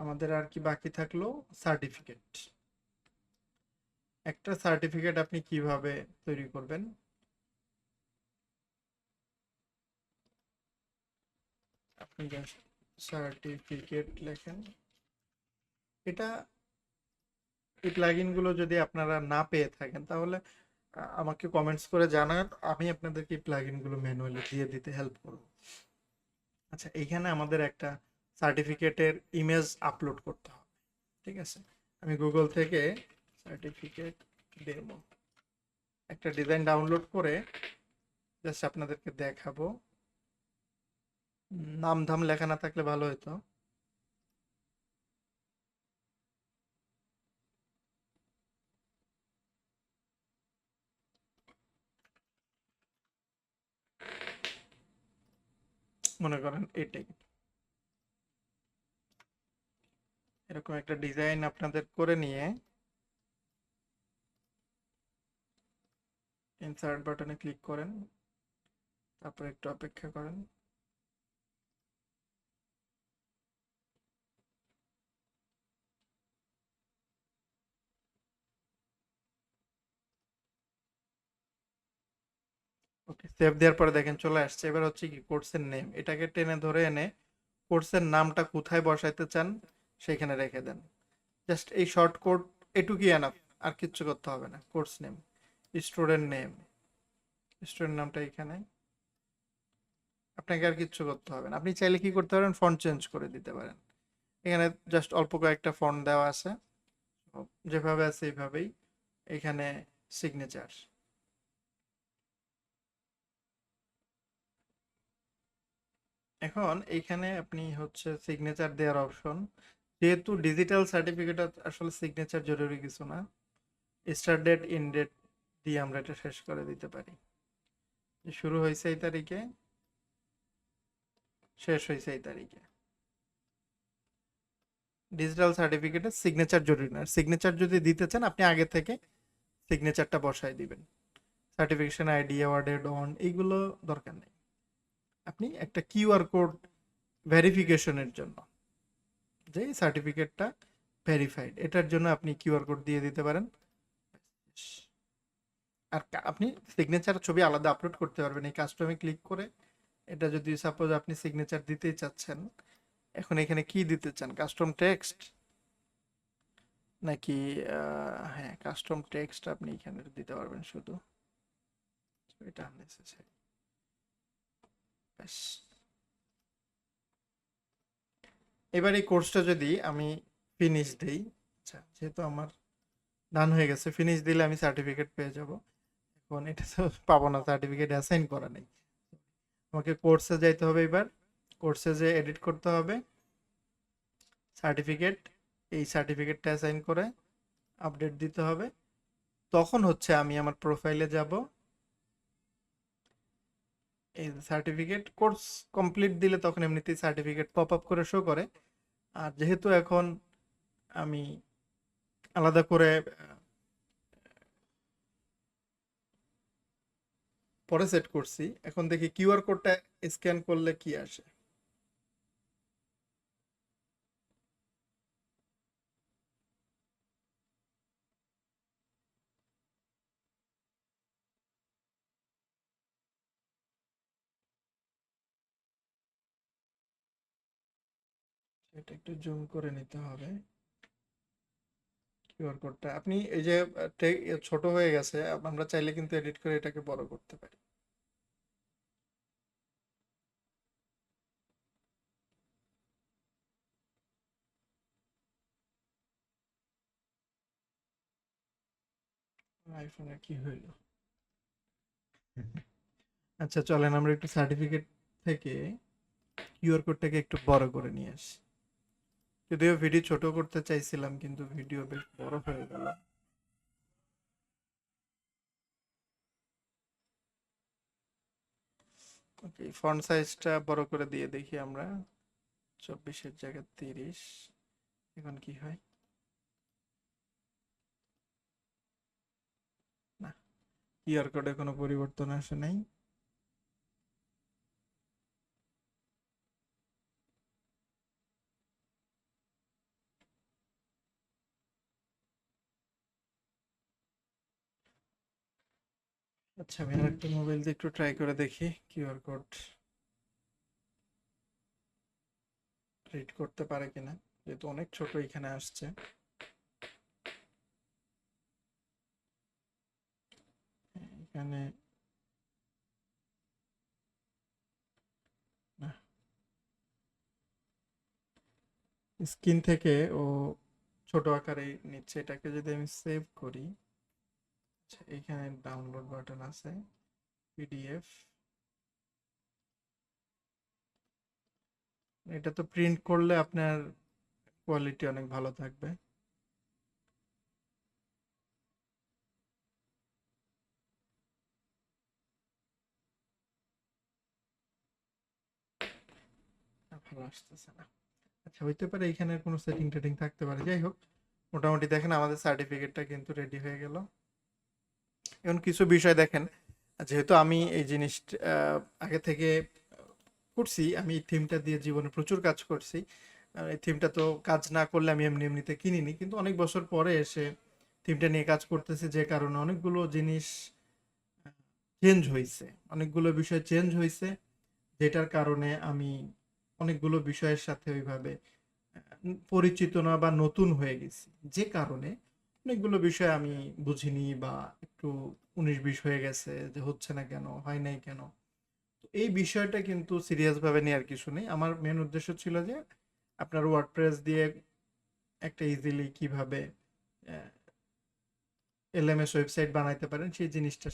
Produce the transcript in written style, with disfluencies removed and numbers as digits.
আমাদের আর কি বাকি থাকলো সার্টিফিকেট। একটা সার্টিফিকেট আপনি কিভাবে তৈরি করবেন? আপনি জাস্ট সার্টিফিকেট লেখেন। এটা এই প্লাগইন গুলো যদি আপনারা না পেয়ে থাকেন তাহলে আমাকে কমেন্টস করে জানান, আমি আপনাদেরকে এই প্লাগইন গুলো ম্যানুয়ালি দিয়ে দিতে হেল্প করব। আচ্ছা, এইখানে আমাদের একটা সার্টিফিকেটের ইমেজ আপলোড করতে হবে। ঠিক আছে, আমি গুগল থেকে সার্টিফিকেট ডেমো একটা ডিজাইন ডাউনলোড করে জাস্ট আপনাদেরকে দেখাবো। নাম ধাম লেখা না থাকলে ভালো হতো। মনে করেন এটাই, এরকম একটা ডিজাইন আপনাদের করে নিয়ে ইনসার্ট বাটনে ক্লিক করেন, তারপর একটু অপেক্ষা করেন। ওকে, সেভ দেওয়ার পরে দেখেন চলে আসছে। এবার হচ্ছে কি কোর্সের নেম, এটাকে টেনে ধরে এনে কোর্সের নামটা কোথায় বসাইতে চান সেখানে রেখে দেন। জাস্ট এই শর্ট কোড এটুকুই এনাফ, আর কিচ্ছু করতে হবে না। Course name, student name, student নামটা এখানে। আপনাকে আর কিচ্ছু করতে হবে না। আপনি চাইলে কি করতে পারেন, ফন্ট চেঞ্জ করে দিতে পারেন। এখানে জাস্ট অল্প কয়েকটা ফন্ট দেওয়া আছে, যেভাবে আছে এইভাবেই। এখানে সিগনেচার, এখন এইখানে আপনি হচ্ছে সিগনেচার দেওয়ার অপশন। যেহেতু ডিজিটাল সার্টিফিকেট, আসলে সিগনেচার জরুরি কিছু না। স্টার্ট ডেট, ইন ডেট দিয়ে আমরা এটা শেষ করে দিতে পারি। যে শুরু হয়েছে এই তারিখে, শেষ হয়েছে এই তারিখে। ডিজিটাল সার্টিফিকেটে সিগনেচার জরুরি না। সিগনেচার যদি দিতে চান আপনি আগে থেকে সিগনেচারটা বসায় দিবেন। সার্টিফিকেশন আইডি, অ্যাওয়ার্ডেড অন, এইগুলো দরকার নেই। আপনি একটা কিউআর কোড ভেরিফিকেশনের জন্য, যে সার্টিফিকেটটা ভেরিফাইড, এটার জন্য আপনি কিউআর কোড দিয়ে দিতে পারেন। আর আপনি সিগনেচার ছবি আলাদা আপলোড করতে পারবেন এই কাস্টমে ক্লিক করে। এটা যদি সাপোজ আপনি সিগনেচার দিতেই চাচ্ছেন, এখন এখানে কি দিতে চান, কাস্টম টেক্সট নাকি হ্যাঁ, কাস্টম টেক্সট আপনি এখানে দিতে পারবেন শুধু। এটা আননেসেসারি। ব্যাস। এবার এই কোর্সটা যদি আমি ফিনিশ দেই, আচ্ছা যেহেতু আমার ডান হয়ে গেছে, ফিনিশ দিলে আমি সার্টিফিকেট পেয়ে যাব। এখন এটা তো পাবো না, সার্টিফিকেট অ্যাসাইন করা নেই। আমাকে কোর্সে যাইতে হবে। এবার কোর্সে যে এডিট করতে হবে সার্টিফিকেট, এই সার্টিফিকেটটা অ্যাসাইন করে আপডেট দিতে হবে। তখন হচ্ছে আমি আমার প্রোফাইলে যাব, এই সার্টিফিকেট কোর্স কমপ্লিট দিলে তখন এমনিতেই সার্টিফিকেট পপ আপ করে শো করে। আর যেহেতু এখন আমি আলাদা করে পরে সেট করছি, এখন দেখি কিউআর কোডটা স্ক্যান করলে কি আসে। এটা একটু জুম করে নিতে হবে। কিউআর কোডটা আপনি এই যে ছোট হয়ে গেছে, আমরা চাইলে কিন্তু এডিট করে এটাকে বড় করতে পারি। আইফোনে কি হইলো? আচ্ছা চলেন আমরা একটু সার্টিফিকেট থেকে কিউআর কোডটাকে একটু বড় করে নিয়ে আসি। যদিও ভিডিও ছোট করতে চাইছিলাম কিন্তু ভিডিও বেশ বড় হয়ে গেল। ওকে, ফন্ট সাইজটা বড় করে দিয়ে দেখি আমরা, 24-এর জায়গায় 30। এখন কি হয়? না, কিউআর কোডে কোনো পরিবর্তন আসে নাই। আচ্ছা, আমি আরেকটা মোবাইল দিয়ে একটু ট্রাই করে দেখি কিউআর কোড রিড করতে পারে কিনা, যেহেতু অনেক ছোট এখানে আসছে। এখানে না, স্ক্রিন থেকে ও ছোট আকারে নিচ্ছে। এটাকে যদি আমি সেভ করি, আচ্ছা এখানে ডাউনলোড বাটন আছে, পিডিএফ, এটা তো প্রিন্ট করলে আপনার কোয়ালিটি অনেক ভালো থাকবে। ভালো আসতেছে না। আচ্ছা, হইতে পারে এখানে কোনো সেটিং টেটিং থাকতে পারে। যাই হোক, মোটামুটি দেখেন আমাদের সার্টিফিকেটটা কিন্তু রেডি হয়ে গেল। এখন কিছু বিষয় দেখেন, যেহেতু আমি এই জিনিসটা আগে থেকে করছি, আমি এই থিমটা দিয়ে জীবনে প্রচুর কাজ করছি। এই থিমটা তো কাজ না করলে আমি এমনি এমনিতে কিনিনি, কিন্তু অনেক বছর পরে এসে থিমটা নিয়ে কাজ করতেছি, যে কারণে অনেকগুলো জিনিস চেঞ্জ হয়েছে, অনেকগুলো বিষয় চেঞ্জ হয়েছে, যেটার কারণে আমি অনেকগুলো বিষয়ের সাথে ওইভাবে পরিচিত না বা নতুন হয়ে গেছি, যে কারণে অনেকগুলো বিষয় আমি বুঝিনি বা একটু 19-20 হয়ে গেছে, যে হচ্ছে না কেন, হয় নাই কেন। তো এই বিষয়টা কিন্তু সিরিয়াস ভাবে নেওয়ার কিছু নেই। আমার মেন উদ্দেশ্য ছিল যে আপনার ওয়ার্ডপ্রেস দিয়ে একটা ইজিলি কিভাবে এলএমএস ওয়েবসাইট বানাইতে পারেন সেই জিনিসটা